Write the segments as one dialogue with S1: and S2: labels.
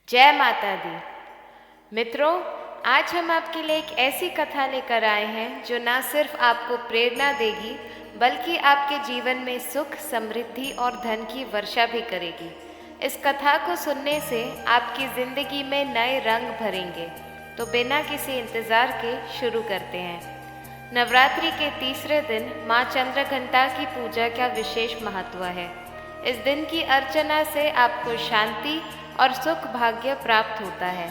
S1: जय माता दी। मित्रों, आज हम आपके लिए एक ऐसी कथा लेकर आए हैं जो न सिर्फ आपको प्रेरणा देगी बल्कि आपके जीवन में सुख, समृद्धि और धन की वर्षा भी करेगी। इस कथा को सुनने से आपकी जिंदगी में नए रंग भरेंगे। तो बिना किसी इंतजार के शुरू करते हैं। नवरात्रि के तीसरे दिन माँ चंद्रघंटा की पूजा का विशेष महत्व है। इस दिन की अर्चना से आपको शांति और सुख भाग्य प्राप्त होता है।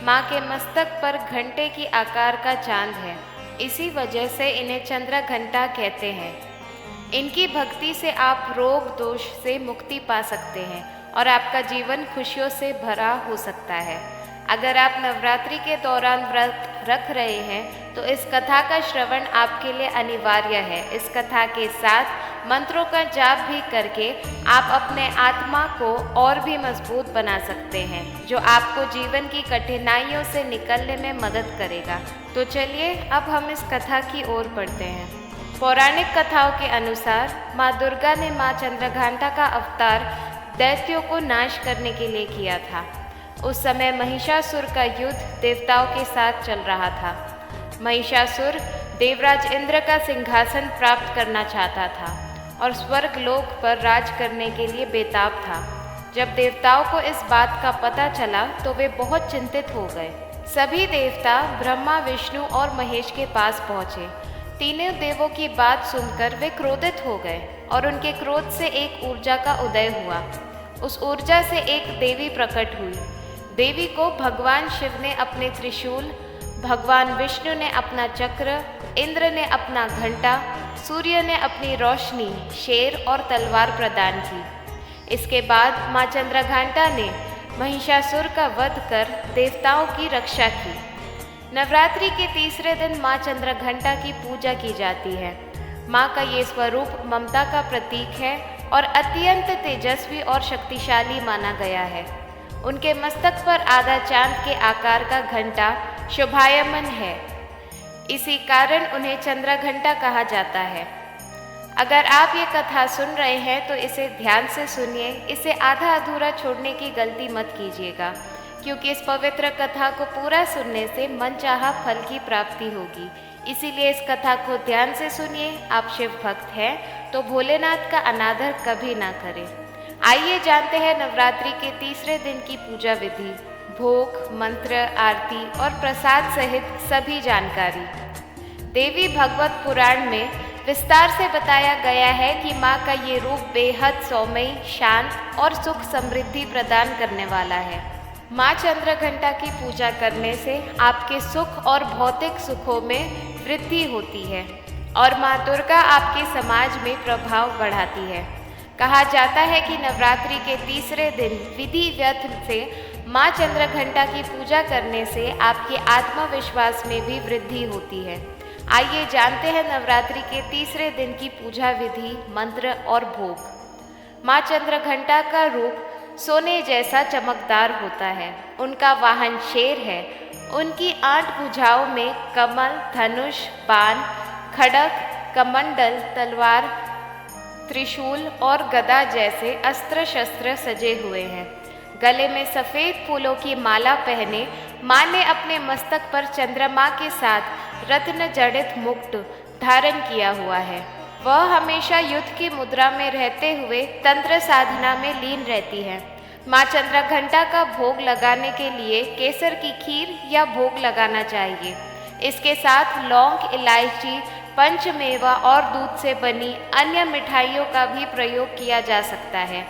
S1: माँ के मस्तक पर घंटे की आकार का चांद है, इसी वजह से इन्हें चंद्रघंटा कहते हैं। इनकी भक्ति से आप रोग दोष से मुक्ति पा सकते हैं और आपका जीवन खुशियों से भरा हो सकता है। अगर आप नवरात्रि के दौरान व्रत रख रहे हैं तो इस कथा का श्रवण आपके लिए अनिवार्य है। इस कथा के साथ मंत्रों का जाप भी करके आप अपने आत्मा को और भी मजबूत बना सकते हैं, जो आपको जीवन की कठिनाइयों से निकलने में मदद करेगा। तो चलिए अब हम इस कथा की ओर बढ़ते हैं। पौराणिक कथाओं के अनुसार माँ दुर्गा ने माँ चंद्रघंटा का अवतार दैत्यों को नाश करने के लिए किया था। उस समय महिषासुर का युद्ध देवताओं के साथ चल रहा था। महिषासुर देवराज इंद्र का सिंहासन प्राप्त करना चाहता था और स्वर्ग लोक पर राज करने के लिए बेताब था। जब देवताओं को इस बात का पता चला तो वे बहुत चिंतित हो गए। सभी देवता ब्रह्मा, विष्णु और महेश के पास पहुँचे। तीनों देवों की बात सुनकर वे क्रोधित हो गए और उनके क्रोध से एक ऊर्जा का उदय हुआ। उस ऊर्जा से एक देवी प्रकट हुई। देवी को भगवान शिव ने अपने त्रिशूल, भगवान विष्णु ने अपना चक्र, इंद्र ने अपना घंटा, सूर्य ने अपनी रोशनी, शेर और तलवार प्रदान की। इसके बाद माँ चंद्रघंटा ने महिषासुर का वध कर देवताओं की रक्षा की। नवरात्रि के तीसरे दिन माँ चंद्रघंटा की पूजा की जाती है। माँ का ये स्वरूप ममता का प्रतीक है और अत्यंत तेजस्वी और शक्तिशाली माना गया है। उनके मस्तक पर आधा चांद के आकार का घंटा शोभायमान है, इसी कारण उन्हें चंद्रघंटा कहा जाता है। अगर आप ये कथा सुन रहे हैं तो इसे ध्यान से सुनिए, इसे आधा अधूरा छोड़ने की गलती मत कीजिएगा, क्योंकि इस पवित्र कथा को पूरा सुनने से मनचाहा फल की प्राप्ति होगी। इसीलिए इस कथा को ध्यान से सुनिए। आप शिव भक्त हैं तो भोलेनाथ का अनादर कभी ना करें। आइए जानते हैं नवरात्रि के तीसरे दिन की पूजा विधि, भोग, मंत्र, आरती और प्रसाद सहित सभी जानकारी। देवी भागवत पुराण में विस्तार से बताया गया है कि माँ का ये रूप बेहद सौम्य, शांत और सुख समृद्धि प्रदान करने वाला है। माँ चंद्रघंटा की पूजा करने से आपके सुख और भौतिक सुखों में वृद्धि होती है और माँ दुर्गा आपके समाज में प्रभाव बढ़ाती है। कहा जाता है कि नवरात्रि के तीसरे दिन विधिवत से माँ चंद्रघंटा की पूजा करने से आपके आत्मविश्वास में भी वृद्धि होती है। आइए जानते हैं नवरात्रि के तीसरे दिन की पूजा विधि, मंत्र और भोग। माँ चंद्रघंटा का रूप सोने जैसा चमकदार होता है। उनका वाहन शेर है। उनकी 8 भुजाओं में कमल, धनुष, बाण, खड्ग, कमंडल, तलवार, त्रिशूल और गदा जैसे अस्त्र शस्त्र सजे हुए हैं। गले में सफ़ेद फूलों की माला पहने माँ ने अपने मस्तक पर चंद्रमा के साथ रत्न जड़ित मुकुट धारण किया हुआ है। वह हमेशा युद्ध की मुद्रा में रहते हुए तंत्र साधना में लीन रहती है। माँ चंद्रघंटा का भोग लगाने के लिए केसर की खीर या भोग लगाना चाहिए। इसके साथ लौंग, इलायची, पंचमेवा और दूध से बनी अन्य मिठाइयों का भी प्रयोग किया जा सकता है।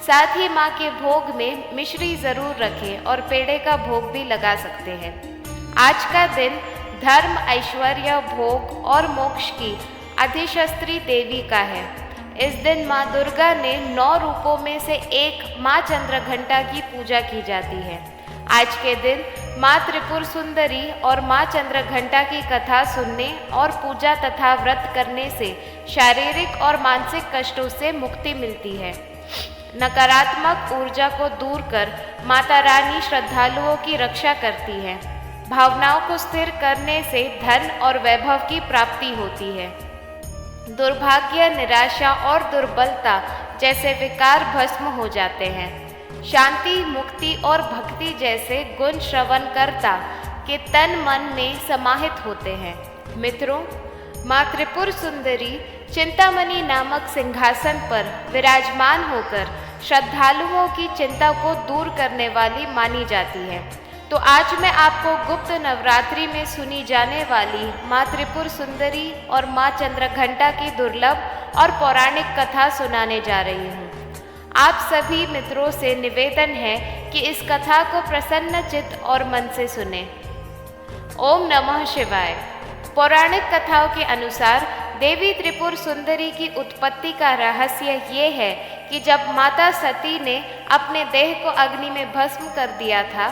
S1: साथ ही माँ के भोग में मिश्री जरूर रखें और पेड़े का भोग भी लगा सकते हैं। आज का दिन धर्म, ऐश्वर्य, भोग और मोक्ष की अधिष्ठात्री देवी का है। इस दिन माँ दुर्गा ने 9 रूपों में से एक माँ चंद्रघंटा की पूजा की जाती है। आज के दिन माँ त्रिपुर सुंदरी और माँ चंद्रघंटा की कथा सुनने और पूजा तथा व्रत करने से शारीरिक और मानसिक कष्टों से मुक्ति मिलती है। नकारात्मक ऊर्जा को दूर कर माता रानी श्रद्धालुओं की रक्षा करती है। भावनाओं को स्थिर करने से धन और वैभव की प्राप्ति होती है। दुर्भाग्य, निराशा और दुर्बलता जैसे विकार भस्म हो जाते हैं। शांति, मुक्ति और भक्ति जैसे गुण श्रवणकर्ता के तन मन में समाहित होते हैं। मित्रों, माँ त्रिपुर सुंदरी चिंतामणि नामक सिंहासन पर विराजमान होकर श्रद्धालुओं की चिंता को दूर करने वाली मानी जाती है। तो आज मैं आपको गुप्त नवरात्रि में सुनी जाने वाली माँ त्रिपुर सुंदरी और माँ चंद्रघंटा की दुर्लभ और पौराणिक कथा सुनाने जा रही हूँ। आप सभी मित्रों से निवेदन है कि इस कथा को प्रसन्न चित्त और मन से सुने। ओम नमः शिवाय। पौराणिक कथाओं के अनुसार देवी त्रिपुर सुंदरी की उत्पत्ति का रहस्य ये है कि जब माता सती ने अपने देह को अग्नि में भस्म कर दिया था,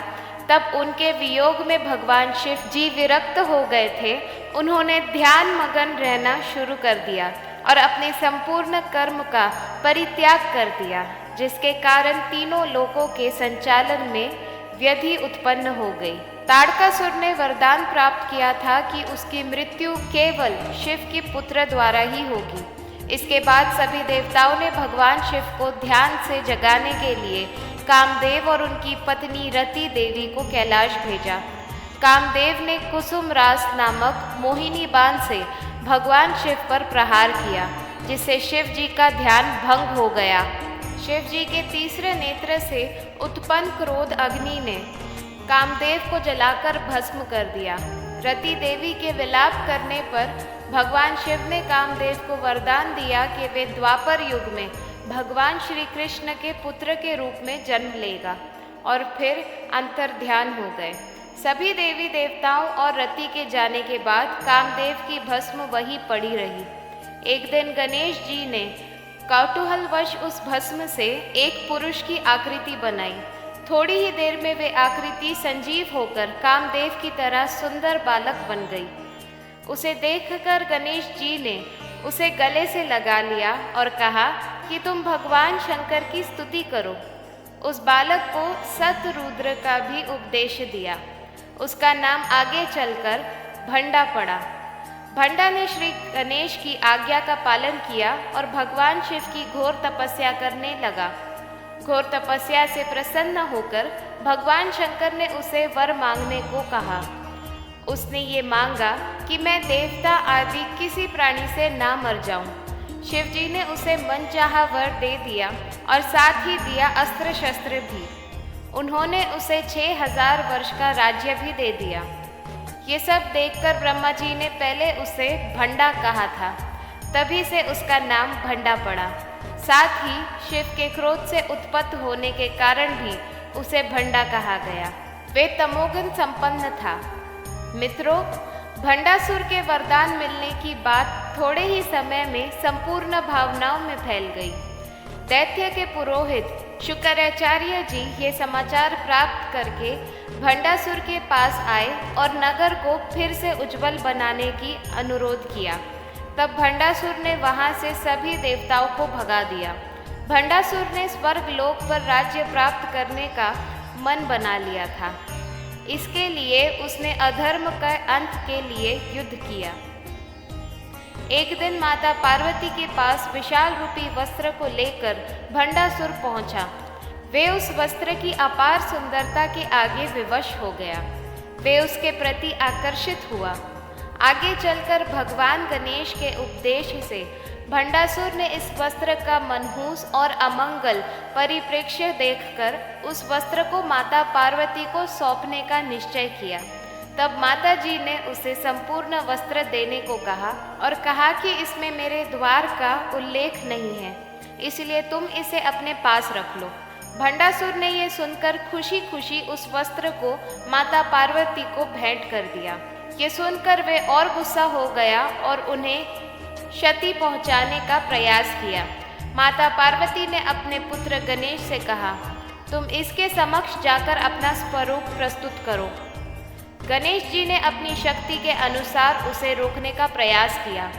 S1: तब उनके वियोग में भगवान शिव जी विरक्त हो गए थे। उन्होंने ध्यान मगन रहना शुरू कर दिया और अपने संपूर्ण कर्म का परित्याग कर दिया, जिसके कारण तीनों लोकों के संचालन में व्यधि उत्पन्न हो गई। ताड़कासुर ने वरदान प्राप्त किया था कि उसकी मृत्यु केवल शिव के पुत्र द्वारा ही होगी। इसके बाद सभी देवताओं ने भगवान शिव को ध्यान से जगाने के लिए कामदेव और उनकी पत्नी रति देवी को कैलाश भेजा। कामदेव ने कुसुम रास नामक मोहिनी बाण से भगवान शिव पर प्रहार किया, जिससे शिव जी का ध्यान भंग हो गया। शिव जी के तीसरे नेत्र से उत्पन्न क्रोध अग्नि ने कामदेव को जलाकर भस्म कर दिया। रति देवी के विलाप करने पर भगवान शिव ने कामदेव को वरदान दिया कि वे द्वापर युग में भगवान श्री कृष्ण के पुत्र के रूप में जन्म लेगा, और फिर अंतर्ध्यान हो गए। सभी देवी देवताओं और रति के जाने के बाद कामदेव की भस्म वहीं पड़ी रही। एक दिन गणेश जी ने कौतूहलवश उस भस्म से एक पुरुष की आकृति बनाई। थोड़ी ही देर में वे आकृति संजीव होकर कामदेव की तरह सुंदर बालक बन गई। उसे देखकर गणेश जी ने उसे गले से लगा लिया और कहा कि तुम भगवान शंकर की स्तुति करो। उस बालक को सतरुद्र का भी उपदेश दिया। उसका नाम आगे चलकर भंडा पड़ा। भंडा ने श्री गणेश की आज्ञा का पालन किया और भगवान शिव की घोर तपस्या करने लगा। घोर तपस्या से प्रसन्न होकर भगवान शंकर ने उसे वर मांगने को कहा। उसने ये मांगा कि मैं देवता आदि किसी प्राणी से ना मर जाऊं। शिव जी ने उसे मनचाहा वर दे दिया और साथ ही दिया अस्त्र शस्त्र भी। उन्होंने उसे 6000 वर्ष का राज्य भी दे दिया। ये सब देखकर ब्रह्मा जी ने पहले उसे भंडा कहा था, तभी से उसका नाम भंडा पड़ा। साथ ही शिव के क्रोध से उत्पन्न होने के कारण भी उसे भंडा कहा गया। वे तमोगुण संपन्न था। मित्रों, भंडासुर के वरदान मिलने की बात थोड़े ही समय में संपूर्ण भावनाओं में फैल गई। दैत्य के पुरोहित शुक्राचार्य जी ये समाचार प्राप्त करके भंडासुर के पास आए और नगर को फिर से उज्जवल बनाने की अनुरोध किया। तब भंडासुर ने वहां से सभी देवताओं को भगा दिया। भंडासुर ने स्वर्ग लोक पर राज्य प्राप्त करने का मन बना लिया था। इसके लिए उसने अधर्म के अंत के लिए युद्ध किया। एक दिन माता पार्वती के पास विशाल रूपी वस्त्र को लेकर भंडासुर पहुंचा। वे उस वस्त्र की अपार सुंदरता के आगे विवश हो गया। वे उसके प्रति आकर्षित हुआ। आगे चलकर भगवान गणेश के उपदेश से भंडासुर ने इस वस्त्र का मनहूस और अमंगल परिप्रेक्ष्य देखकर उस वस्त्र को माता पार्वती को सौंपने का निश्चय किया। तब माता जी ने उसे संपूर्ण वस्त्र देने को कहा और कहा कि इसमें मेरे द्वार का उल्लेख नहीं है, इसलिए तुम इसे अपने पास रख लो। भंडासुर ने यह सुनकर खुशी खुशी उस वस्त्र को माता पार्वती को भेंट कर दिया। ये सुनकर वे और गुस्सा हो गया और उन्हें क्षति पहुंचाने का प्रयास किया। माता पार्वती ने अपने पुत्र गणेश से कहा, तुम इसके समक्ष जाकर अपना स्वरूप प्रस्तुत करो। गणेश जी ने अपनी शक्ति के अनुसार उसे रोकने का प्रयास किया,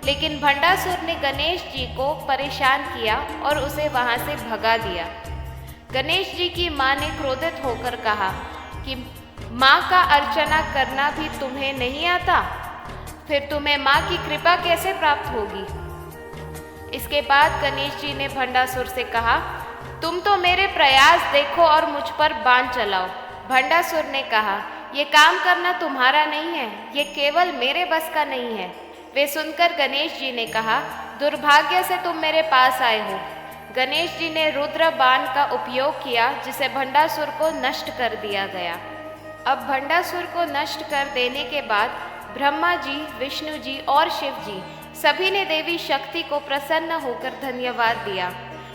S1: लेकिन भंडासुर ने गणेश जी को परेशान किया और उसे वहां से भगा दिया। गणेश जी की मां ने क्रोधित होकर कहा कि माँ का अर्चना करना भी तुम्हें नहीं आता, फिर तुम्हें माँ की कृपा कैसे प्राप्त होगी। इसके बाद गणेश जी ने भंडासुर से कहा, तुम तो मेरे प्रयास देखो और मुझ पर बाण चलाओ। भंडासुर ने कहा, ये काम करना तुम्हारा नहीं है, ये केवल मेरे बस का नहीं है। वे सुनकर गणेश जी ने कहा, दुर्भाग्य से तुम मेरे पास आए हो। गणेश जी ने रुद्र बाण का उपयोग किया, जिसे भंडासुर को नष्ट कर दिया गया। अब भंडासुर को नष्ट कर देने के बाद ब्रह्मा जी, विष्णु जी और शिव जी सभी ने देवी शक्ति को प्रसन्न होकर धन्यवाद दिया।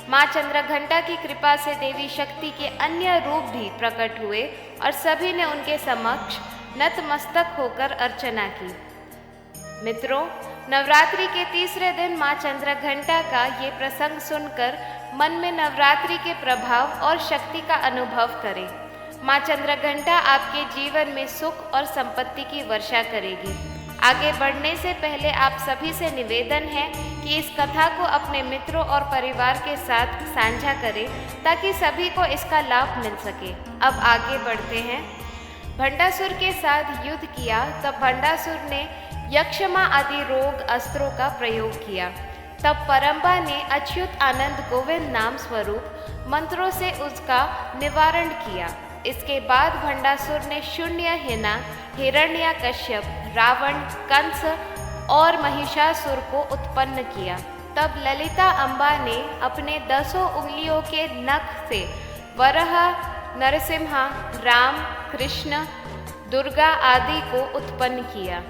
S1: माँ चंद्रघंटा की कृपा से देवी शक्ति के अन्य रूप भी प्रकट हुए और सभी ने उनके समक्ष नतमस्तक होकर अर्चना की। मित्रों, नवरात्रि के तीसरे दिन माँ चंद्रघंटा का ये प्रसंग सुनकर मन में नवरात्रि के प्रभाव और शक्ति का अनुभव करें। माँ चंद्रघंटा आपके जीवन में सुख और संपत्ति की वर्षा करेगी। आगे बढ़ने से पहले आप सभी से निवेदन है कि इस कथा को अपने मित्रों और परिवार के साथ साझा करें ताकि सभी को इसका लाभ मिल सके। अब आगे बढ़ते हैं। भंडासुर के साथ युद्ध किया तब भंडासुर ने यक्षमा आदि रोग अस्त्रों का प्रयोग किया। तब परम्बा ने अच्युत आनंद गोविंद नाम स्वरूप मंत्रों से उसका निवारण किया। इसके बाद भंडासुर ने शून्य हिना, हिरण्यकश्यप, रावण, कंस और महिषासुर को उत्पन्न किया। तब ललिता अम्बा ने अपने 10 उंगलियों के नख से वराह, नरसिम्हा, राम, कृष्ण, दुर्गा आदि को उत्पन्न किया।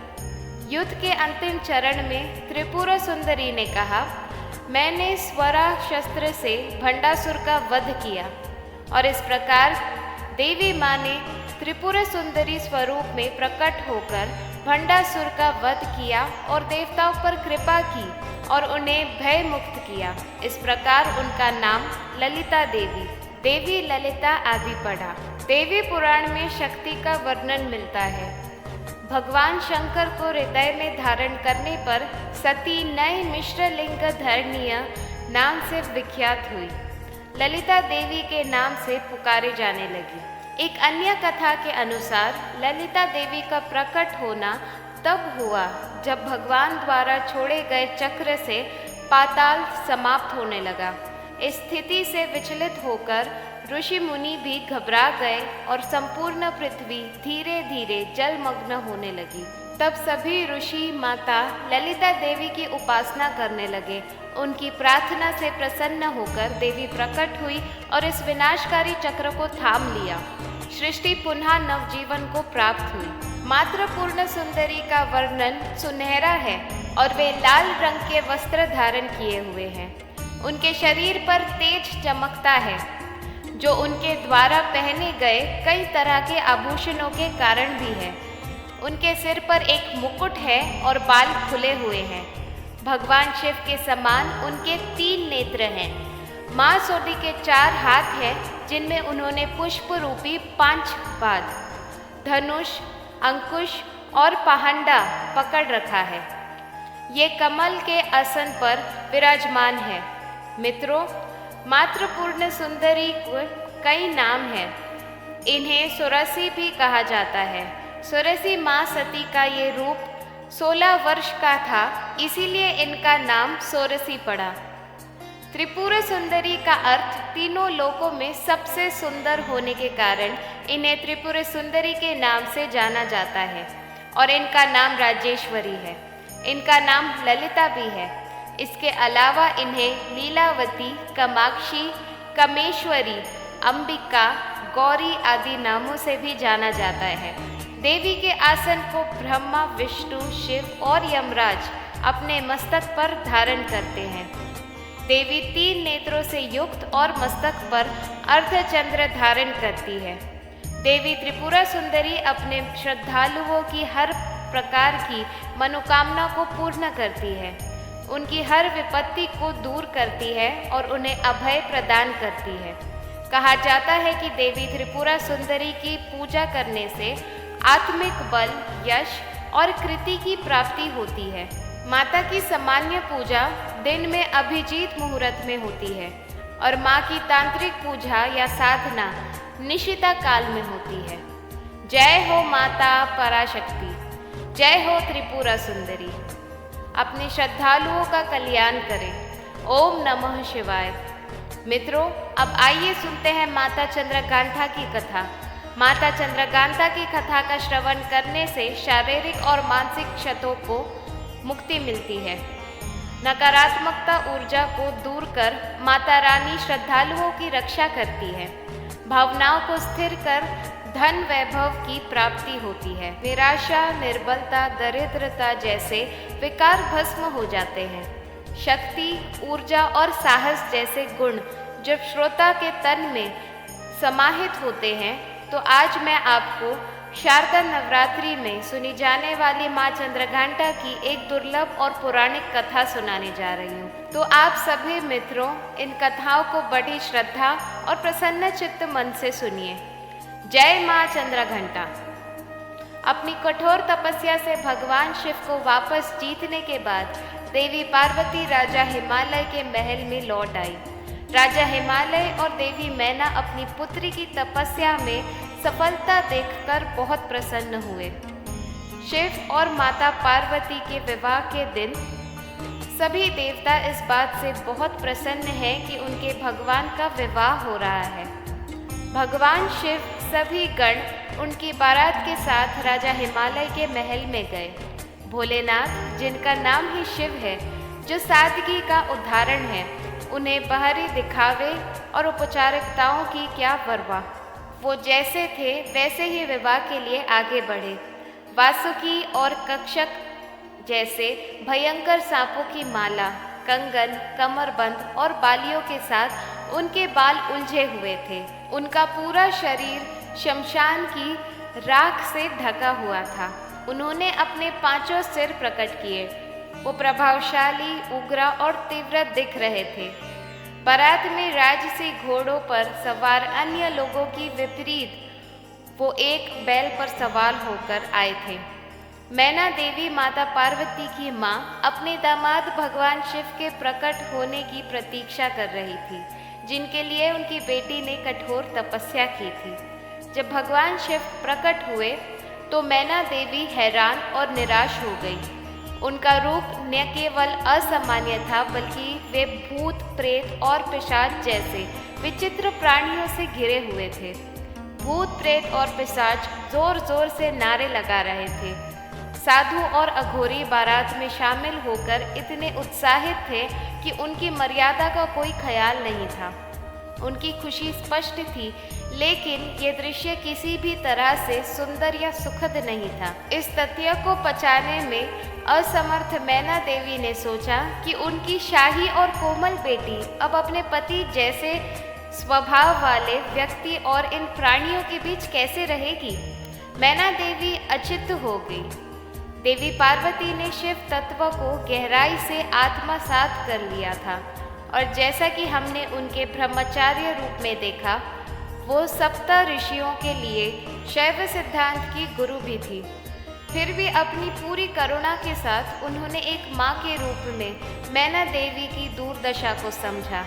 S1: युद्ध के अंतिम चरण में त्रिपुर सुंदरी ने कहा, मैंने स्वरा शस्त्र से भंडासुर का वध किया। और इस प्रकार देवी माँ ने त्रिपुर सुंदरी स्वरूप में प्रकट होकर भंडासुर का वध किया और देवताओं पर कृपा की और उन्हें भय मुक्त किया। इस प्रकार उनका नाम ललिता देवी, देवी ललिता आदि पड़ा। देवी पुराण में शक्ति का वर्णन मिलता है। भगवान शंकर को हृदय में धारण करने पर सती नए मिश्र लिंग धरणीय नाम से विख्यात हुई। ललिता देवी के नाम से पुकारे जाने लगी। एक अन्य कथा के अनुसार ललिता देवी का प्रकट होना तब हुआ जब भगवान द्वारा छोड़े गए चक्र से पाताल समाप्त होने लगा। इस स्थिति से विचलित होकर ऋषि मुनि भी घबरा गए और संपूर्ण पृथ्वी धीरे धीरे जलमग्न होने लगी। तब सभी ऋषि माता ललिता देवी की उपासना करने लगे। उनकी प्रार्थना से प्रसन्न होकर देवी प्रकट हुई और इस विनाशकारी चक्र को थाम लिया। सृष्टि पुनः नवजीवन को प्राप्त हुई। मात्र पूर्ण सुंदरी का वर्णन सुनहरा है और वे लाल रंग के वस्त्र धारण किए हुए हैं। उनके शरीर पर तेज चमकता है, जो उनके द्वारा पहने गए कई तरह के आभूषणों के कारण भी है। उनके सिर पर एक मुकुट है और बाल खुले हुए हैं। भगवान शिव के समान उनके 3 नेत्र हैं। माँ सोडी के 4 हाथ हैं, जिनमें उन्होंने पुष्प रूपी 5 पाद, धनुष, अंकुश और पहंडा पकड़ रखा है। ये कमल के आसन पर विराजमान है। मित्रों, मात्र पूर्ण सुंदरी को कई नाम हैं। इन्हें सुरसी भी कहा जाता है। सुरसी माँ सती का ये रूप 16 वर्ष का था, इसीलिए इनका नाम सोरसी पड़ा। त्रिपुर सुंदरी का अर्थ तीनों लोकों में सबसे सुंदर होने के कारण इन्हें त्रिपुर सुंदरी के नाम से जाना जाता है और इनका नाम राजेश्वरी है। इनका नाम ललिता भी है। इसके अलावा इन्हें लीलावती, कामाक्षी, कामेश्वरी, अंबिका, गौरी आदि नामों से भी जाना जाता है। देवी के आसन को ब्रह्मा, विष्णु, शिव और यमराज अपने मस्तक पर धारण करते हैं। देवी 3 नेत्रों से युक्त और मस्तक पर अर्धचंद्र धारण करती है। देवी त्रिपुरा सुंदरी अपने श्रद्धालुओं की हर प्रकार की मनोकामना को पूर्ण करती है। उनकी हर विपत्ति को दूर करती है और उन्हें अभय प्रदान करती है। कहा जाता है कि देवी त्रिपुरा सुंदरी की पूजा करने से आत्मिक बल, यश और कृति की प्राप्ति होती है। माता की सामान्य पूजा दिन में अभिजीत मुहूर्त में होती है और माँ की तांत्रिक पूजा या साधना निशिता काल में होती है। जय हो माता पराशक्ति, जय हो त्रिपुरा सुंदरी। अपने श्रद्धालुओं का कल्याण करें। ओम नमः शिवाय। मित्रों, अब आइए सुनते हैं माता चंद्रघंटा की कथा। माता चंद्रघंटा की कथा का श्रवण करने से शारीरिक और मानसिक क्षतों को मुक्ति मिलती है। नकारात्मकता ऊर्जा को दूर कर माता रानी श्रद्धालुओं की रक्षा करती है। भावनाओं को स्थिर कर धन वैभव की प्राप्ति होती है। निराशा, निर्बलता, दरिद्रता जैसे विकार भस्म हो जाते हैं। शक्ति, ऊर्जा और साहस जैसे गुण जब श्रोता के तन में समाहित होते हैं, तो आज मैं आपको शारदा नवरात्रि में सुनी जाने वाली माँ चंद्रघंटा की एक दुर्लभ और पौराणिक कथा सुनाने जा रही हूँ। तो आप सभी मित्रों इन कथाओं को बड़ी श्रद्धा और प्रसन्न चित्त मन से सुनिए। जय माँ चंद्रघंटा। अपनी कठोर तपस्या से भगवान शिव को वापस जीतने के बाद देवी पार्वती राजा हिमालय के महल में लौट आई। राजा हिमालय और देवी मैना अपनी पुत्री की तपस्या में सफलता देखकर बहुत प्रसन्न हुए। शिव और माता पार्वती के विवाह के दिन सभी देवता इस बात से बहुत प्रसन्न हैं कि उनके भगवान का विवाह हो रहा है। भगवान शिव सभी गण उनकी बारात के साथ राजा हिमालय के महल में गए। भोलेनाथ, जिनका नाम ही शिव है, जो सादगी का उदाहरण है, उन्हें बाहरी दिखावे और औपचारिकताओं की क्या परवाह। वो जैसे थे वैसे ही विवाह के लिए आगे बढ़े। वासुकी और कक्षक जैसे भयंकर सांपों की माला, कंगन, कमरबंद और बालियों के साथ उनके बाल उलझे हुए थे। उनका पूरा शरीर शमशान की राख से ढका हुआ था। उन्होंने अपने 5 सिर प्रकट किए। वो प्रभावशाली, उग्र और तीव्र दिख रहे थे। बारात में राजसी घोड़ों पर सवार अन्य लोगों की विपरीत वो एक बैल पर सवार होकर आए थे। मैना देवी माता पार्वती की माँ अपने दामाद भगवान शिव के प्रकट होने की प्रतीक्षा कर रही थी, जिनके लिए उनकी बेटी ने कठोर तपस्या की थी। जब भगवान शिव प्रकट हुए तो मैना देवी हैरान और निराश हो गई। उनका रूप न केवल असामान्य था, बल्कि वे भूत, प्रेत और पिशाच जैसे विचित्र प्राणियों से घिरे हुए थे। भूत, प्रेत और पिशाच जोर जोर से नारे लगा रहे थे। साधु और अघोरी बारात में शामिल होकर इतने उत्साहित थे कि उनकी मर्यादा का कोई ख्याल नहीं था। उनकी खुशी स्पष्ट थी, लेकिन ये दृश्य किसी भी तरह से सुंदर या सुखद नहीं था। इस तथ्य को पचाने में असमर्थ मैना देवी ने सोचा कि उनकी शाही और कोमल बेटी अब अपने पति जैसे स्वभाव वाले व्यक्ति और इन प्राणियों के बीच कैसे रहेगी। मैना देवी अचित हो गई। देवी पार्वती ने शिव तत्व को गहराई से आत्मसात कर लिया था, और जैसा कि हमने उनके ब्रह्मचार्य रूप में देखा, वो सप्त ऋषियों के लिए शैव सिद्धांत की गुरु भी थी। फिर भी अपनी पूरी करुणा के साथ उन्होंने एक माँ के रूप में मैना देवी की दुर्दशा को समझा।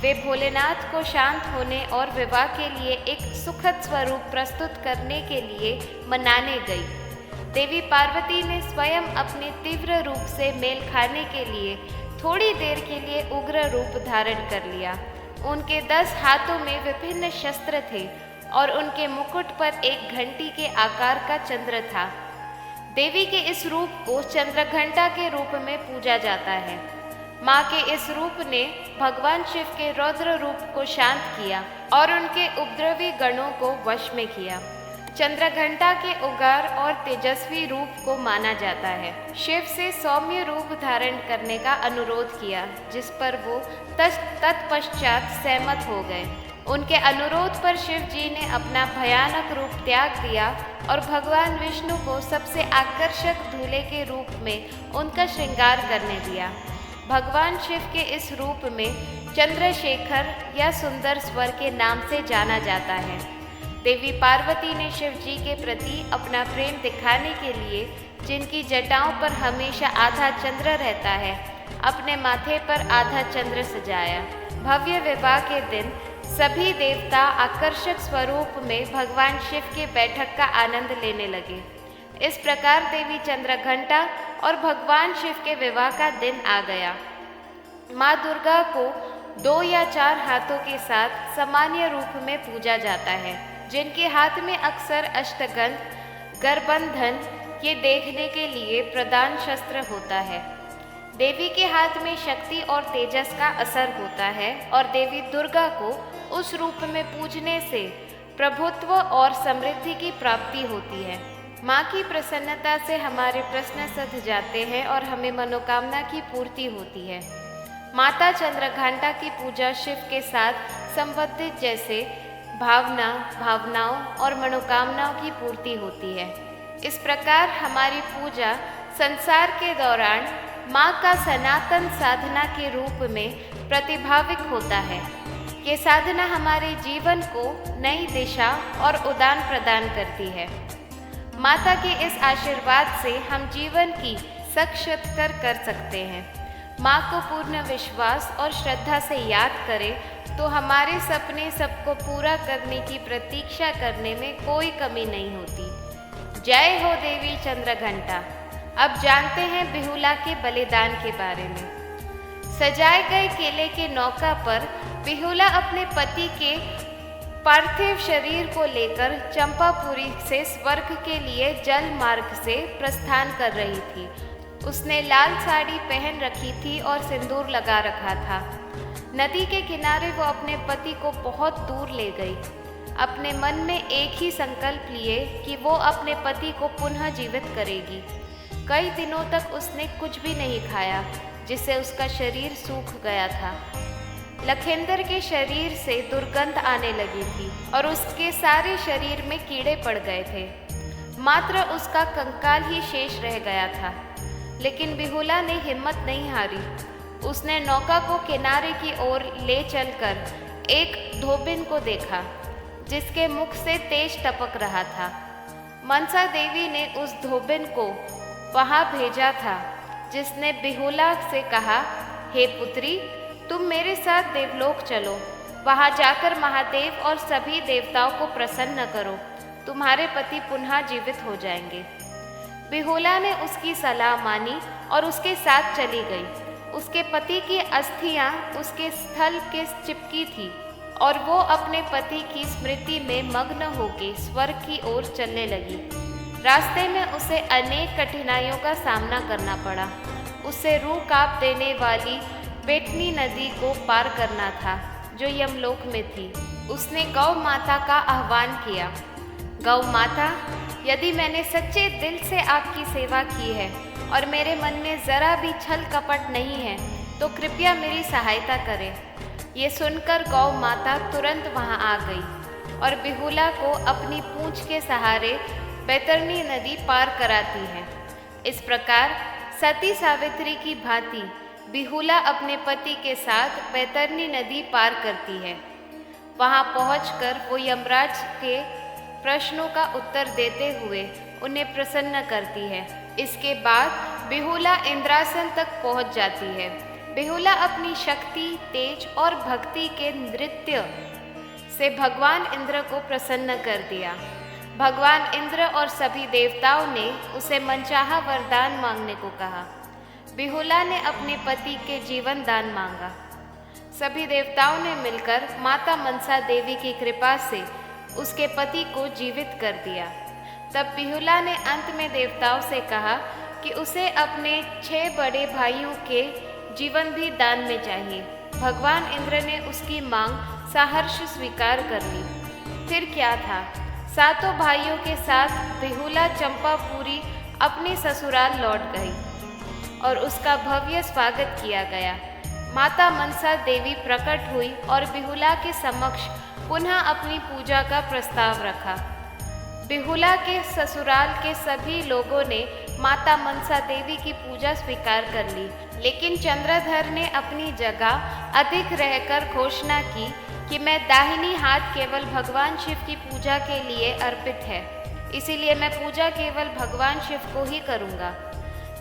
S1: वे भोलेनाथ को शांत होने और विवाह के लिए एक सुखद स्वरूप प्रस्तुत करने के लिए मनाने गई। देवी पार्वती ने स्वयं अपने तीव्र रूप से मेल खाने के लिए थोड़ी देर के लिए उग्र रूप धारण कर लिया। उनके 10 हाथों में विभिन्न शस्त्र थे और उनके मुकुट पर एक घंटी के आकार का चंद्र था। देवी के इस रूप को चंद्रघंटा के रूप में पूजा जाता है। माँ के इस रूप ने भगवान शिव के रौद्र रूप को शांत किया और उनके उपद्रवी गणों को वश में किया। चंद्रघंटा के उग्र और तेजस्वी रूप को माना जाता है। शिव से सौम्य रूप धारण करने का अनुरोध किया, जिस पर वो तत्पश्चात सहमत हो गए। उनके अनुरोध पर शिव जी ने अपना भयानक रूप त्याग दिया और भगवान विष्णु को सबसे आकर्षक दूल्हे के रूप में उनका श्रृंगार करने दिया। भगवान शिव के इस रूप में चंद्रशेखर या सुंदर स्वर के नाम से जाना जाता है। देवी पार्वती ने शिव जी के प्रति अपना प्रेम दिखाने के लिए, जिनकी जटाओं पर हमेशा आधा चंद्र रहता है, अपने माथे पर आधा चंद्र सजाया। भव्य विवाह के दिन सभी देवता आकर्षक स्वरूप में भगवान शिव के बैठक का आनंद लेने लगे। इस प्रकार देवी चंद्रघंटा और भगवान शिव के विवाह का दिन आ गया। माँ दुर्गा को 2 या 4 हाथों के साथ सामान्य रूप में पूजा जाता है, जिनके हाथ में अक्सर अष्टगंध, गरबंधन ये देखने के लिए प्रधान शस्त्र होता है। देवी के हाथ में शक्ति और तेजस का असर होता है और देवी दुर्गा को उस रूप में पूजने से प्रभुत्व और समृद्धि की प्राप्ति होती है। माँ की प्रसन्नता से हमारे प्रश्न सध जाते हैं और हमें मनोकामना की पूर्ति होती है। माता चंद्रघंटा की पूजा शिव के साथ संबंधित जैसे भावनाओं और मनोकामनाओं की पूर्ति होती है। इस प्रकार हमारी पूजा संसार के दौरान माँ का सनातन साधना के रूप में प्रतिभाविक होता है। ये साधना हमारे जीवन को नई दिशा और उड़ान प्रदान करती है। माता के इस आशीर्वाद से हम जीवन की साक्षात्कार कर सकते हैं। माँ को पूर्ण विश्वास और श्रद्धा से याद करें तो हमारे सपने सबको पूरा करने की प्रतीक्षा करने में कोई कमी नहीं होती। जय हो देवी चंद्रघंटा। अब जानते हैं बिहुला के बलिदान के बारे में। सजाए गए केले के नौका पर बिहुला अपने पति के पार्थिव शरीर को लेकर चंपापुरी से स्वर्ग के लिए जल मार्ग से प्रस्थान कर रही थी। उसने लाल साड़ी पहन रखी थी और सिंदूर लगा रखा था। नदी के किनारे वो अपने पति को बहुत दूर ले गई। अपने मन में एक ही संकल्प लिए कि वो अपने पति को पुनः जीवित करेगी। कई दिनों तक उसने कुछ भी नहीं खाया, जिससे उसका शरीर सूख गया था। लखेंद्र के शरीर से दुर्गंध आने लगी थी और उसके सारे शरीर में कीड़े पड़ गए थे। मात्र उसका कंकाल ही शेष रह गया था। लेकिन बिहुला ने हिम्मत नहीं हारी। उसने नौका को किनारे की ओर ले चलकर एक धोबिन को देखा, जिसके मुख से तेज टपक रहा था। मनसा देवी ने उस धोबिन को वहां भेजा था, जिसने बिहुला से कहा, हे पुत्री, तुम मेरे साथ देवलोक चलो। वहां जाकर महादेव और सभी देवताओं को प्रसन्न करो। तुम्हारे पति पुनः जीवित हो जाएंगे। बिहुला ने उसकी सलाह मानी और उसके साथ चली गई। उसके पति की अस्थियां उसके स्थल के चिपकी थी और वो अपने पति की स्मृति में मग्न होकर स्वर्ग की ओर चलने लगी। रास्ते में उसे अनेक कठिनाइयों का सामना करना पड़ा। उसे रूह कांप देने वाली बेटनी नदी को पार करना था, जो यमलोक में थी। उसने गौ माता का आह्वान किया, गौ माता, यदि मैंने सच्चे दिल से आपकी सेवा की है और मेरे मन में जरा भी छल कपट नहीं है, तो कृपया मेरी सहायता करें। ये सुनकर गौ माता तुरंत वहां आ गई और बिहुला को अपनी पूंछ के सहारे बैतरणी नदी पार कराती है। इस प्रकार सती सावित्री की भांति बिहुला अपने पति के साथ बैतरणी नदी पार करती है। वहां पहुंचकर वो यमराज के प्रश्नों का उत्तर देते हुए उन्हें प्रसन्न करती है। इसके बाद बिहुला इंद्रासन तक पहुंच जाती है। बिहुला अपनी शक्ति, तेज और भक्ति के नृत्य से भगवान इंद्र को प्रसन्न कर दिया। भगवान इंद्र और सभी देवताओं ने उसे मनचाहा वरदान मांगने को कहा। बिहुला ने अपने पति के जीवन दान मांगा। सभी देवताओं ने मिलकर माता मनसा देवी की कृपा से उसके पति को जीवित कर दिया। तब बिहुला ने अंत में देवताओं से कहा कि उसे अपने 6 बड़े भाइयों के जीवन भी दान में चाहिए। भगवान इंद्र ने उसकी मांग सहर्ष स्वीकार कर ली। फिर क्या था, 7 भाइयों के साथ बिहुला चंपापुरी अपने ससुराल लौट गई और उसका भव्य स्वागत किया गया। माता मनसा देवी प्रकट हुई और बिहुला के समक्ष पुनः अपनी पूजा का प्रस्ताव रखा। बिहुला के ससुराल के सभी लोगों ने माता मनसा देवी की पूजा स्वीकार कर ली, लेकिन चंद्रधर ने अपनी जगह अधिक रहकर घोषणा की कि मैं दाहिनी हाथ केवल भगवान शिव की पूजा के लिए अर्पित है, इसीलिए मैं पूजा केवल भगवान शिव को ही करूँगा।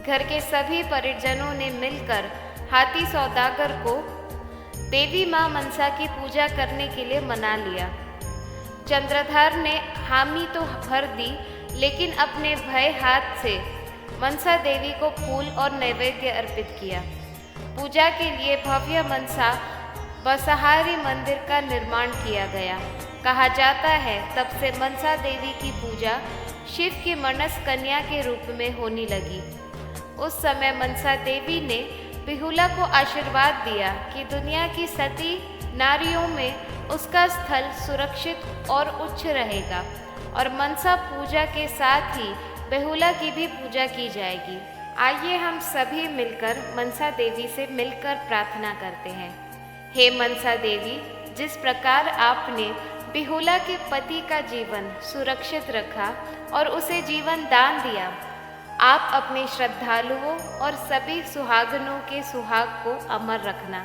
S1: घर के सभी परिजनों ने मिलकर हाथी सौदागर को देवी माँ मनसा की पूजा करने के लिए मना लिया। चंद्रधर ने हामी तो भर दी, लेकिन अपने भय हाथ से मनसा देवी को फूल और नैवेद्य अर्पित किया। पूजा के लिए भव्य मनसा व सहारी मंदिर का निर्माण किया गया। कहा जाता है तब से मनसा देवी की पूजा शिव की मनस कन्या के रूप में होने लगी। उस समय मनसा देवी ने बिहुला को आशीर्वाद दिया कि दुनिया की सती नारियों में उसका स्थल सुरक्षित और उच्च रहेगा और मनसा पूजा के साथ ही बिहुला की भी पूजा की जाएगी। आइए हम सभी मिलकर मनसा देवी से मिलकर प्रार्थना करते हैं। हे मनसा देवी, जिस प्रकार आपने बिहुला के पति का जीवन सुरक्षित रखा और उसे जीवन दान दिया, आप अपने श्रद्धालुओं और सभी सुहागनों के सुहाग को अमर रखना।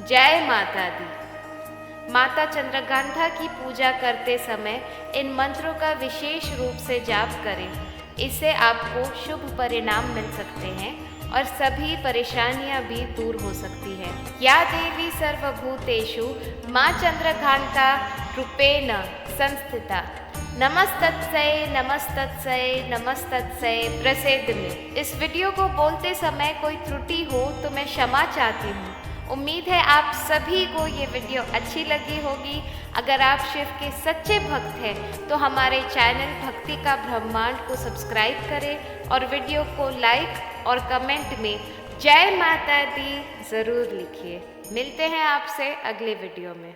S1: जय माता दी। माता चंद्रघंटा की पूजा करते समय इन मंत्रों का विशेष रूप से जाप करें। इससे आपको शुभ परिणाम मिल सकते हैं और सभी परेशानियां भी दूर हो सकती है। या देवी सर्वभूतेषु माँ चंद्रघंटा रूपेण संस्थिता, नमस्तस्यै नमस्तस्यै नमस्तस्यै प्रसिद्ध में। इस वीडियो को बोलते समय कोई त्रुटि हो तो मैं क्षमा चाहती हूँ। उम्मीद है आप सभी को ये वीडियो अच्छी लगी होगी। अगर आप शिव के सच्चे भक्त हैं तो हमारे चैनल भक्ति का ब्रह्मांड को सब्सक्राइब करें और वीडियो को लाइक और कमेंट में जय माता दी ज़रूर लिखिए। मिलते हैं आपसे अगले वीडियो में।